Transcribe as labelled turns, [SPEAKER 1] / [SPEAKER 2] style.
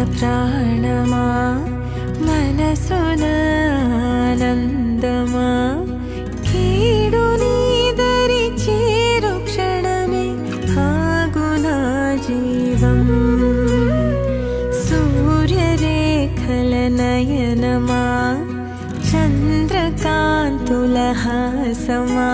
[SPEAKER 1] प्राणमा मनसुनानन्दमा कीडु नीदरि चेरु क्षणमे आगुना जीवम् सूर्यरेखल नयनमा चन्द्रकान्तुलहासमा